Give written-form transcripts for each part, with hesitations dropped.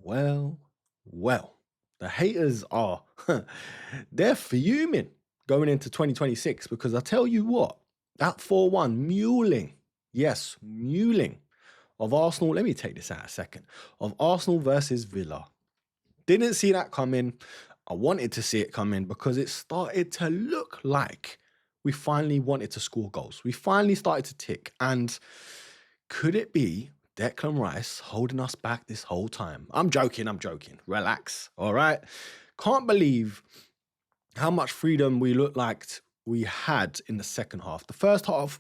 Well, well, the haters are, they're fuming going into 2026 because I tell you what, that 4-1 muling, yes, muling of Arsenal. Let me take this out a second. Of Arsenal versus Villa. Didn't see that coming. I wanted to see it coming because it started to look like we finally wanted to score goals. We finally started to tick. And could it be Declan Rice holding us back this whole time? I'm joking. Relax. All right. Can't believe how much freedom we looked like we had in the second half. The first half,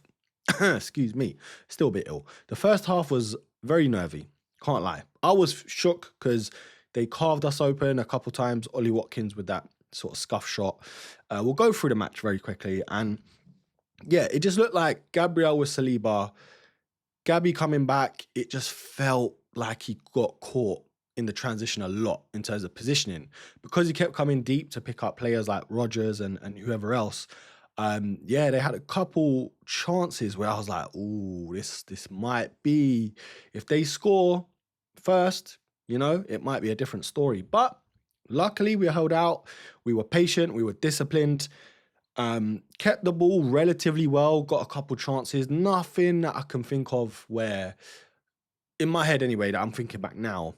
excuse me, still a bit ill. The first half was very nervy. Can't lie. I was shook because they carved us open a couple times. Ollie Watkins with that sort of scuff shot. We'll go through the match very quickly. And yeah, it just looked like Gabriel with Saliba. Gabby coming back, it just felt like he got caught in the transition a lot in terms of positioning. Because he kept coming deep to pick up players like Rodgers and whoever else. They had a couple chances where I was like, ooh, this might be, if they score first, it might be a different story. But luckily we held out. We were patient. We were disciplined. Kept the ball relatively well. Got a couple chances. Nothing that I can think of where, in my head anyway, that I'm thinking back now.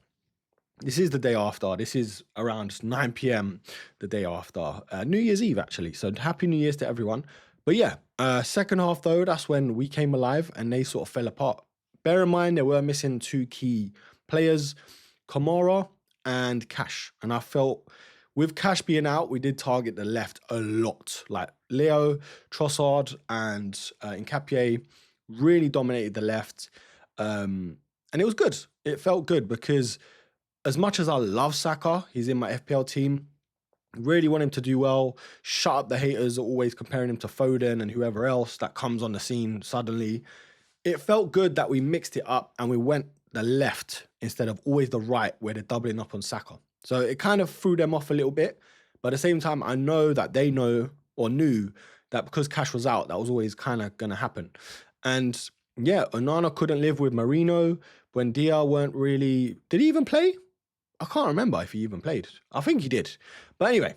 This is the day after. This is around 9 p.m. the day after. New Year's Eve, actually. So happy New Year's to everyone. But yeah, second half though, that's when we came alive and they sort of fell apart. Bear in mind, they were missing two key players, Kamara and Cash. And I felt with Cash being out, we did target the left a lot. Like Leo, Trossard and Nkapie really dominated the left. And it was good. It felt good because as much as I love Saka, he's in my FPL team, really want him to do well, shut up the haters always comparing him to Foden and whoever else that comes on the scene suddenly. It felt good that we mixed it up and we went the left instead of always the right where they're doubling up on Saka. So it kind of threw them off a little bit. But at the same time, I know that they know or knew that because Cash was out, that was always kind of going to happen. And yeah, Onana couldn't live with Marino. Buendia weren't really... Did he even play? I can't remember if he even played. I think he did. But anyway,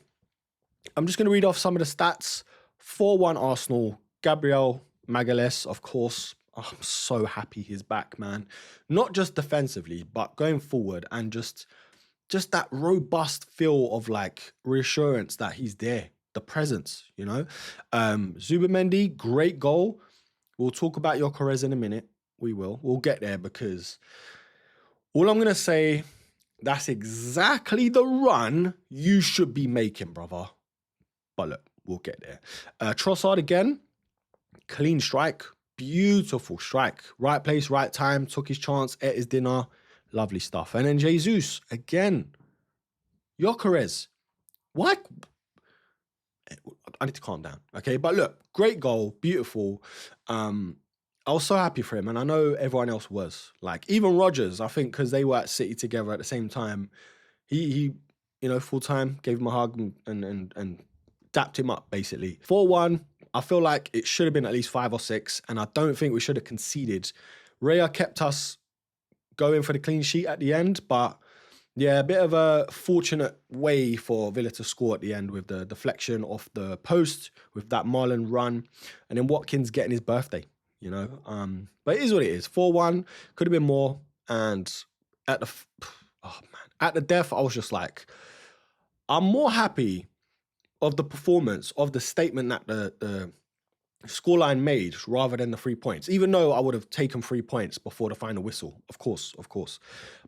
I'm just going to read off some of the stats. 4-1 Arsenal. Gabriel Magalhaes, of course. Oh, I'm so happy he's back, man. Not just defensively, but going forward and just that robust feel of like reassurance that he's there. The presence, Zubimendi, great goal. We'll talk about Gyökeres in a minute. We will. We'll get there because all I'm going to say, that's exactly the run you should be making, brother. But look, we'll get there. Trossard again, clean strike. Beautiful strike. Right place, right time. Took his chance, ate his dinner. Lovely stuff. And then Jesus, again. Gyökeres. Why? I need to calm down, okay? But look, great goal. Beautiful. I was so happy for him. And I know everyone else was. Like, even Rodgers, I think, because they were at City together at the same time, he full time, gave him a hug and dapped him up, basically. 4-1. I feel like it should have been at least 5 or 6, and I don't think we should have conceded. Raya kept us going for the clean sheet at the end, but yeah, a bit of a fortunate way for Villa to score at the end with the deflection off the post, with that Marlon run, and then Watkins getting his birthday, But it is what it is. 4-1, could have been more, and at the death, I was just like, I'm more happy of the performance, of the statement that the scoreline made rather than the 3 points, even though I would have taken 3 points before the final whistle, of course.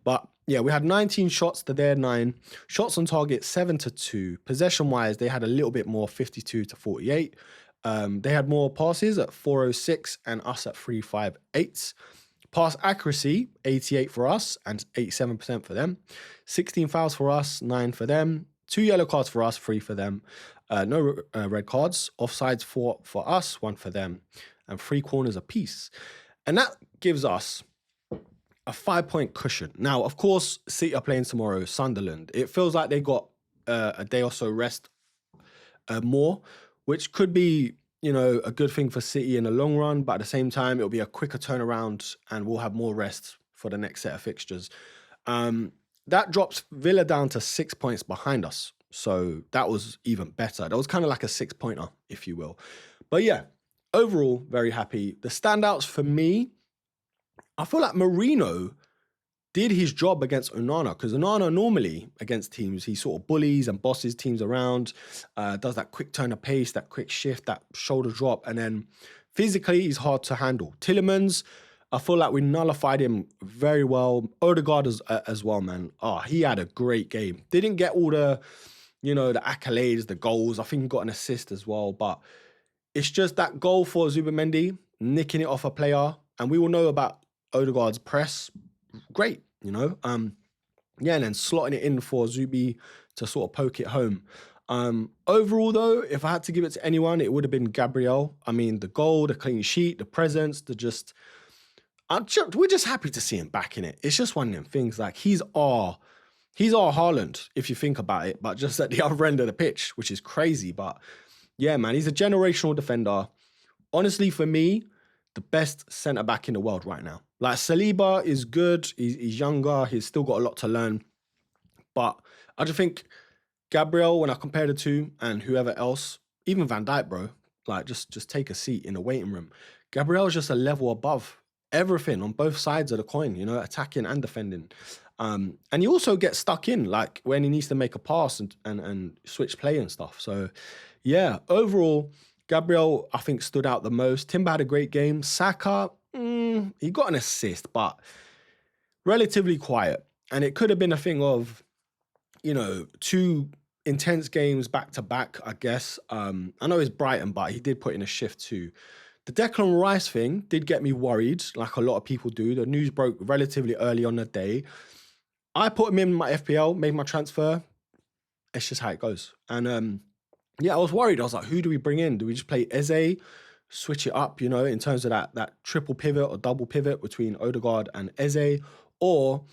But yeah, we had 19 shots to their 9, shots on target 7-2. Possession-wise, they had a little bit more, 52-48. They had more passes at 406 and us at 358. Pass accuracy, 88 for us and 87% for them. 16 fouls for us, 9 for them. 2 yellow cards for us, 3 for them. No red cards. Offsides, 4 for us, 1 for them. And 3 corners apiece. And that gives us a 5-point cushion. Now, of course, City are playing tomorrow, Sunderland. It feels like they got a day or so rest more, which could be, a good thing for City in the long run. But at the same time, it'll be a quicker turnaround and we'll have more rest for the next set of fixtures. that drops Villa down to 6 points behind us. So that was even better. That was kind of like a 6-pointer, if you will. But yeah, overall, very happy. The standouts for me, I feel like Mourinho did his job against Onana, because Onana normally against teams, he sort of bullies and bosses teams around, does that quick turn of pace, that quick shift, that shoulder drop, and then physically he's hard to handle. Tielemans, I feel like we nullified him very well. Odegaard as well, man. Oh, he had a great game. Didn't get all the, the accolades, the goals. I think he got an assist as well, but it's just that goal for Zubimendi, nicking it off a player, and we all know about Odegaard's press. Great, yeah, and then slotting it in for Zubi to sort of poke it home. Overall, though, if I had to give it to anyone, it would have been Gabriel. I mean, the goal, the clean sheet, the presence, we're just happy to see him back in it. It's just one of them things. Like, he's our Haaland, if you think about it, but just at the other end of the pitch, which is crazy. But yeah, man, he's a generational defender. Honestly, for me, the best centre-back in the world right now. Like, Saliba is good. He's younger. He's still got a lot to learn. But I just think Gabriel, when I compare the two, and whoever else, even Van Dijk, bro, like, just take a seat in the waiting room. Gabriel is just a level above everything on both sides of the coin, attacking and defending. And he also gets stuck in, like, when he needs to make a pass and switch play and stuff. So, yeah, overall, Gabriel, I think, stood out the most. Timber had a great game. Saka, he got an assist, but relatively quiet. And it could have been a thing of, 2 intense games back to back, I guess. I know it's Brighton, but he did put in a shift too. The Declan Rice thing did get me worried, like a lot of people do. The news broke relatively early on the day. I put him in my FPL, made my transfer. It's just how it goes. And yeah, I was worried. I was like, who do we bring in? Do we just play Eze, switch it up, in terms of that triple pivot or double pivot between Odegaard and Eze? Or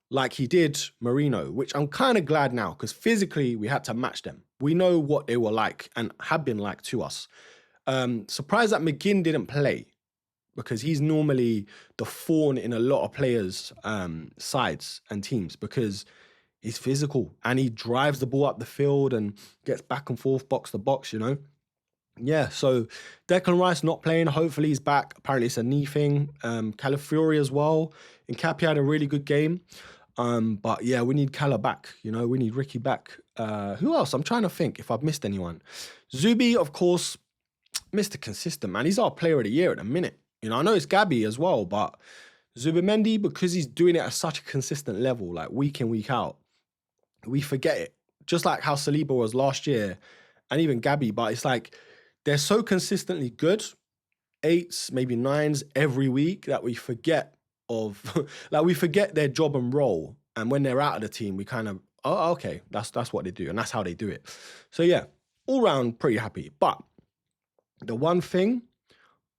like he did Mourinho, which I'm kind of glad now, because physically we had to match them. We know what they were like and have been like to us. Surprised that McGinn didn't play, because he's normally the thorn in a lot of players' sides and teams, because he's physical and he drives the ball up the field and gets back and forth, box to box, Yeah, so Declan Rice not playing. Hopefully he's back. Apparently it's a knee thing. Calafiori as well. Nketiah had a really good game. But yeah, we need Cala back. We need Ricky back. Who else? I'm trying to think if I've missed anyone. Zubi, of course, Mr. Consistent, man. He's our player of the year at the minute. I know it's Gabby as well, but Zubimendi, because he's doing it at such a consistent level, like week in, week out, we forget it. Just like how Saliba was last year, and even Gabby, but it's like they're so consistently good, 8s, maybe 9s every week, that we forget of, like, we forget their job and role. And when they're out of the team, we kind of, oh, okay, that's what they do, and that's how they do it. So yeah, all round pretty happy. But the one thing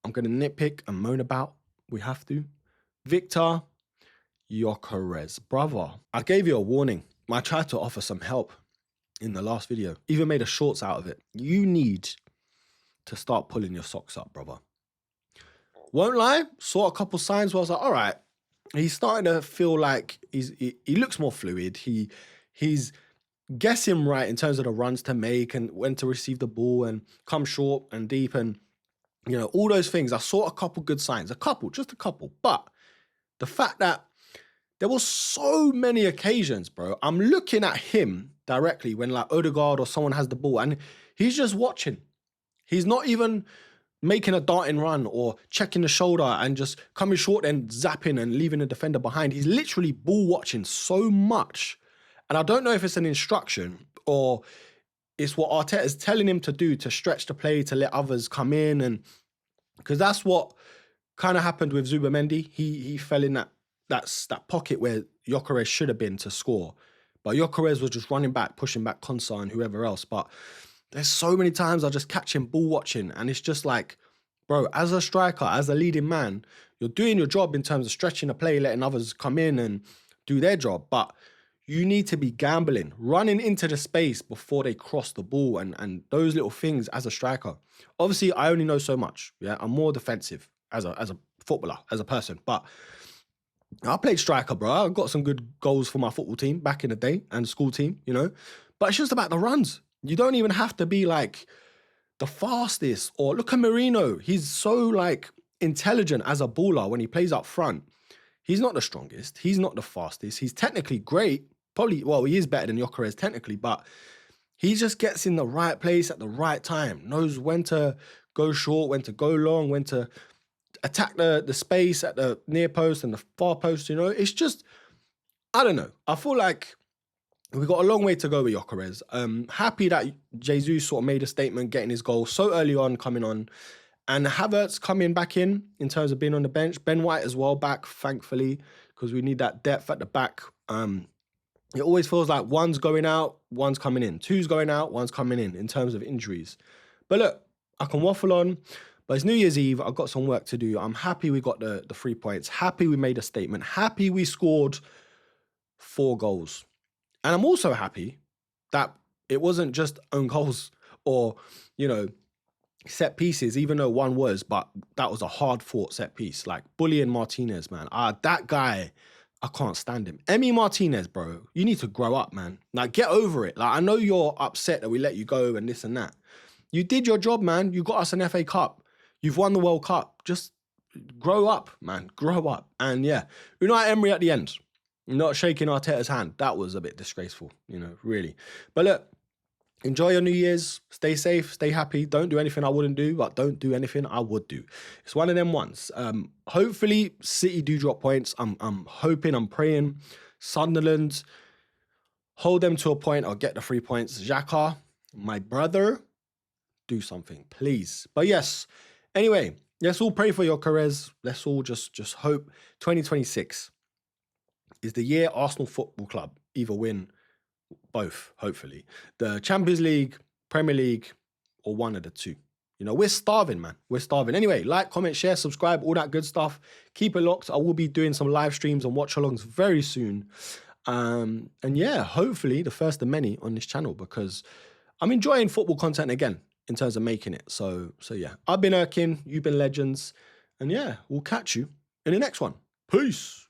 I'm going to nitpick and moan about, we have to, Victor Gyökeres. Brother, I gave you a warning. I tried to offer some help in the last video. Even made a shorts out of it. You need to start pulling your socks up, brother. Won't lie, saw a couple signs where I was like, all right, he's starting to feel like he looks more fluid. He's guessing right in terms of the runs to make and when to receive the ball and come short and deep and, all those things. I saw a couple good signs, just a couple. But the fact that there were so many occasions, bro, I'm looking at him directly when like Odegaard or someone has the ball and he's just watching. He's not even making a darting run or checking the shoulder and just coming short and zapping and leaving the defender behind. He's literally ball watching so much. And I don't know if it's an instruction or it's what Arteta is telling him to do, to stretch the play, to let others come in. And because that's what kind of happened with Zubimendi. He fell in that pocket where Gyökeres should have been to score. But Gyökeres was just running back, pushing back Konsa and whoever else. But there's so many times I just catch him ball watching. And it's just like, bro, as a striker, as a leading man, you're doing your job in terms of stretching the play, letting others come in and do their job. But you need to be gambling, running into the space before they cross the ball and those little things as a striker. Obviously, I only know so much. Yeah, I'm more defensive as a footballer, as a person. But I played striker, bro. I got some good goals for my football team back in the day and school team, you know. But it's just about the runs. You don't even have to be like the fastest. Or look at Marino. He's so like intelligent as a baller when he plays up front. He's not the strongest. He's not the fastest. He's technically great. Probably, well, he is better than Gyökeres technically, but he just gets in the right place at the right time. Knows when to go short, when to go long, when to attack the space at the near post and the far post, you know. It's just, I don't know. I feel like we've got a long way to go with Gyökeres. Happy that Jesus sort of made a statement, getting his goal so early on, coming on. And Havertz coming back in terms of being on the bench. Ben White as well back, thankfully, because we need that depth at the back. It always feels like one's going out, one's coming in. Two's going out, one's coming in terms of injuries. But look, I can waffle on, but it's New Year's Eve. I've got some work to do. I'm happy we got the 3 points. Happy we made a statement. Happy we scored 4 goals. And I'm also happy that it wasn't just own goals or, you know, set pieces, even though one was, but that was a hard fought set piece. Like bullying Martinez, man. That guy, I can't stand him. Emi Martinez, bro, you need to grow up, man. Like, get over it. Like, I know you're upset that we let you go and this and that. You did your job, man. You got us an FA Cup. You've won the World Cup. Just grow up, man. Grow up. And yeah, Unai Emery at the end, not shaking Arteta's hand. That was a bit disgraceful, you know, really. But look, enjoy your New Year's. Stay safe. Stay happy. Don't do anything I wouldn't do, but don't do anything I would do. It's one of them ones. Hopefully, City do drop points. I'm hoping, I'm praying. Sunderland, hold them to a point. I'll get the 3 points. Xhaka, my brother, do something, please. But yes, anyway, let's all pray for Gyökeres. Let's all just hope 2026 is the year Arsenal Football Club either win both, hopefully, the Champions League, Premier League, or one of the two. You know, we're starving, man. We're starving. Anyway, like, comment, share, subscribe, all that good stuff. Keep it locked. I will be doing some live streams and watch-alongs very soon. And yeah, hopefully the first of many on this channel, because I'm enjoying football content again in terms of making it. So yeah, I've been Erkin, you've been Legends, and yeah, we'll catch you in the next one. Peace.